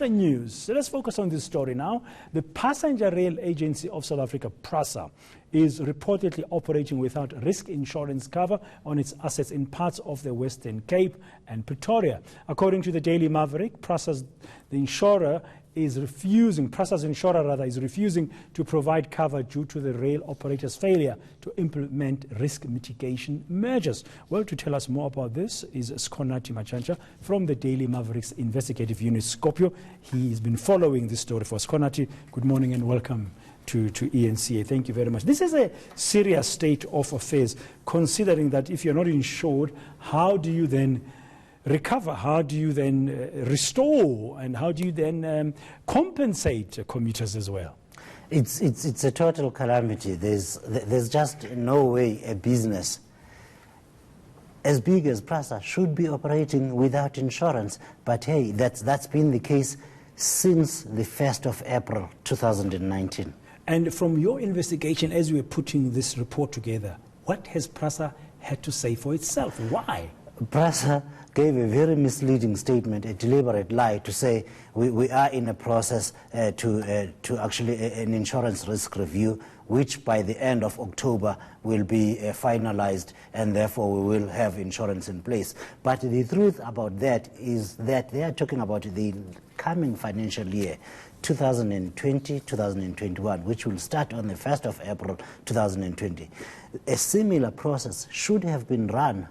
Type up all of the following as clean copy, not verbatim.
The news. So let's focus on this story now. The Passenger Rail Agency of South Africa, Prasa, is reportedly operating without risk insurance cover on its assets in parts of the Western Cape and Pretoria. According to the Daily Maverick, Prasa's insurer is refusing to provide cover due to the rail operator's failure to implement risk mitigation measures. Well, to tell us more about this is Skonati Machancha from the Daily Maverick's investigative unit, Skopje. He's been following this story for Skonati. Good morning and welcome to ENCA. Thank you very much. This is a serious state of affairs, considering that if you're not insured, how do you then recover? How do you then restore? And how do you then compensate commuters as well? It's a total calamity. There's just no way a business as big as Prasa should be operating without insurance. But hey, that's been the case since the 1st of April 2019. And from your investigation, as you were putting this report together, what has Prasa had to say for itself? Why? Prasa gave a very misleading statement, a deliberate lie, to say we are in a process to actually an insurance risk review, which by the end of October will be finalized, and therefore we will have insurance in place. But the truth about that is that they are talking about the coming financial year, 2020-2021, which will start on the 1st of April 2020. A similar process should have been run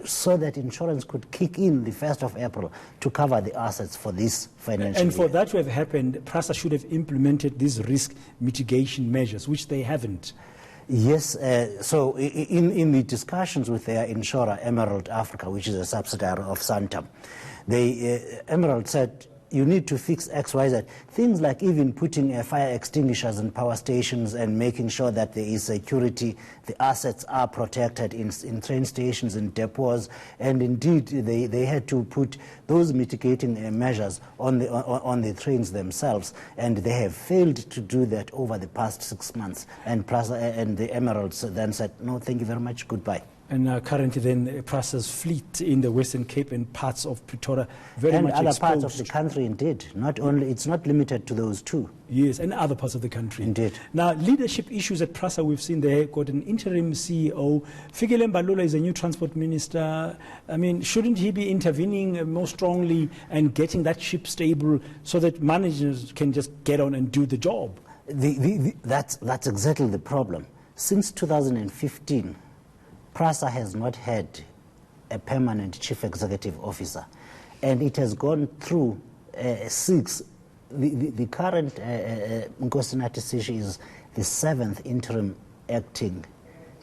so that insurance could kick in the 1st of April to cover the assets for this financial year. And for that to have happened, Prasa should have implemented these risk mitigation measures, which they haven't. Yes, so in the discussions with their insurer, Emerald Africa, which is a subsidiary of Santam, Emerald said, you need to fix X, Y, Z. Things like even putting fire extinguishers in power stations and making sure that there is security, the assets are protected in train stations and depots. And indeed, they had to put those mitigating measures on the trains themselves. And they have failed to do that over the past 6 months. And Prasa and the Emeralds then said, no, thank you very much, goodbye. And currently then Prasa's fleet in the Western Cape and parts of Pretoria very and much other exposed. parts of the country, indeed. Not only, it's not limited to those two. Yes, and other parts of the country. Indeed. Now, leadership issues at Prasa, we've seen there, got an interim CEO. Fikile Mbalula is a new transport minister. I mean, shouldn't he be intervening more strongly and getting that ship stable so that managers can just get on and do the job? That's exactly the problem. Since 2015, Prasa has not had a permanent chief executive officer, and it has gone through 6. The current Nkosinathi Sishi is the 7th interim acting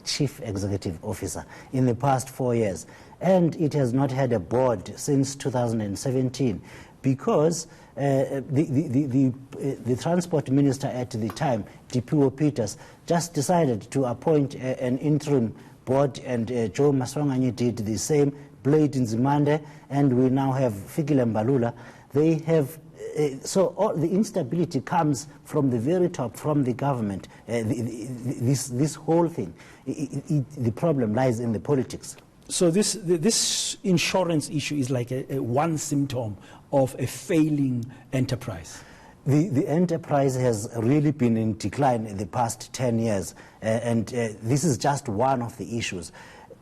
chief executive officer in the past 4 years, and it has not had a board since 2017 because the transport minister at the time, Dipuo Peters, just decided to appoint an interim board, and Joe Maswanganyi did the same, Blade Nzimande, and we now have Fikile Mbalula. They have, so all the instability comes from the very top, from the government. This whole thing, the problem lies in the politics. So this insurance issue is like a one symptom of a failing enterprise. The enterprise has really been in decline in the past 10 years, and this is just one of the issues.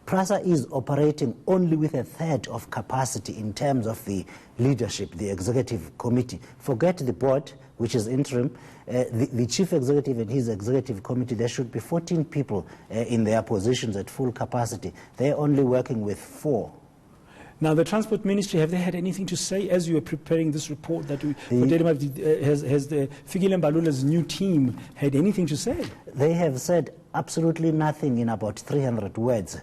Prasa is operating only with 1/3 of capacity in terms of the leadership, the executive committee. Forget the board, which is interim. The chief executive and his executive committee, there should be 14 people in their positions at full capacity. They're only working with 4. Now, the Transport Ministry, have they had anything to say as you are preparing this report? That has the Fikile Mbalula's new team had anything to say? They have said absolutely nothing in about 300 words,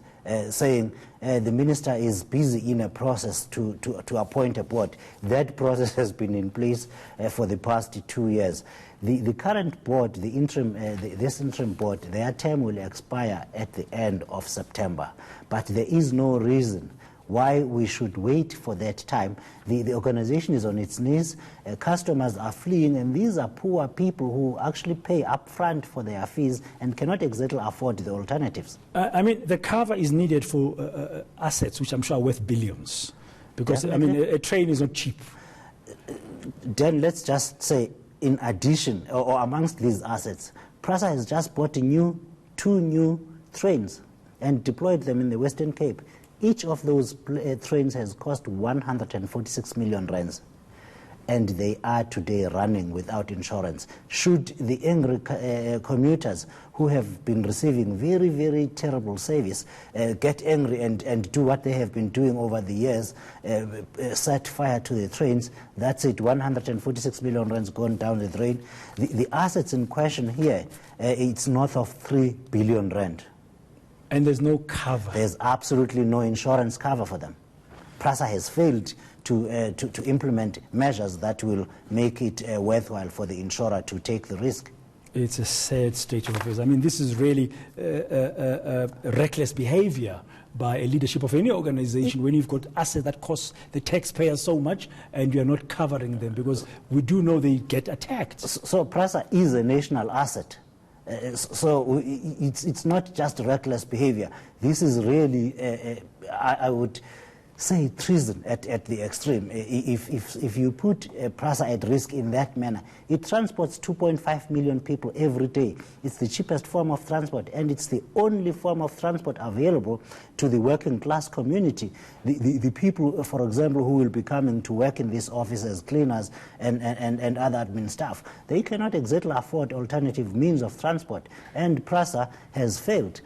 saying the minister is busy in a process to appoint a board. That process has been in place for the past 2 years. The current board, this interim board, their term will expire at the end of September. But there is no reason why we should wait for that time. The organization is on its knees, customers are fleeing, and these are poor people who actually pay upfront for their fees and cannot exactly afford the alternatives. I mean, the cover is needed for assets which I'm sure are worth billions, because, definitely. I mean, a train is not cheap. then let's just say, in addition, or amongst these assets, Prasa has just bought two new trains and deployed them in the Western Cape. Each of those trains has cost 146 million rands, and they are today running without insurance. Should the angry commuters who have been receiving very, very terrible service get angry and do what they have been doing over the years, set fire to the trains, that's it, 146 million rands gone down the drain. The assets in question here, it's north of 3 billion rand. And there's no cover. There's absolutely no insurance cover for them. Prasa has failed to implement measures that will make it worthwhile for the insurer to take the risk. It's a sad state of affairs. I mean, this is really reckless behavior by a leadership of any organization when you've got assets that cost the taxpayer so much and you're not covering them, because we do know they get attacked. So Prasa is a national asset. So it's not just reckless behavior. This is really, I would say, treason at the extreme. If you put Prasa at risk in that manner, it transports 2.5 million people every day. It's the cheapest form of transport, and it's the only form of transport available to the working class community. The people, for example, who will be coming to work in this office as cleaners and other admin staff, they cannot exactly afford alternative means of transport, and Prasa has failed.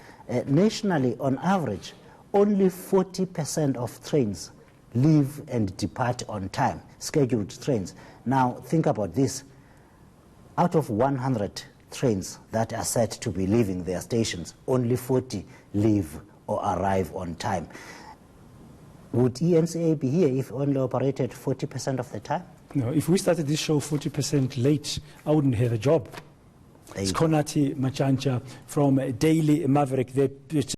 Nationally, on average, only 40% of trains leave and depart on time, scheduled trains. Now, think about this. Out of 100 trains that are set to be leaving their stations, only 40 leave or arrive on time. Would ENCA be here if only operated 40% of the time? No, if we started this show 40% late, I wouldn't have a job. It's Konati Machancha from Daily Maverick.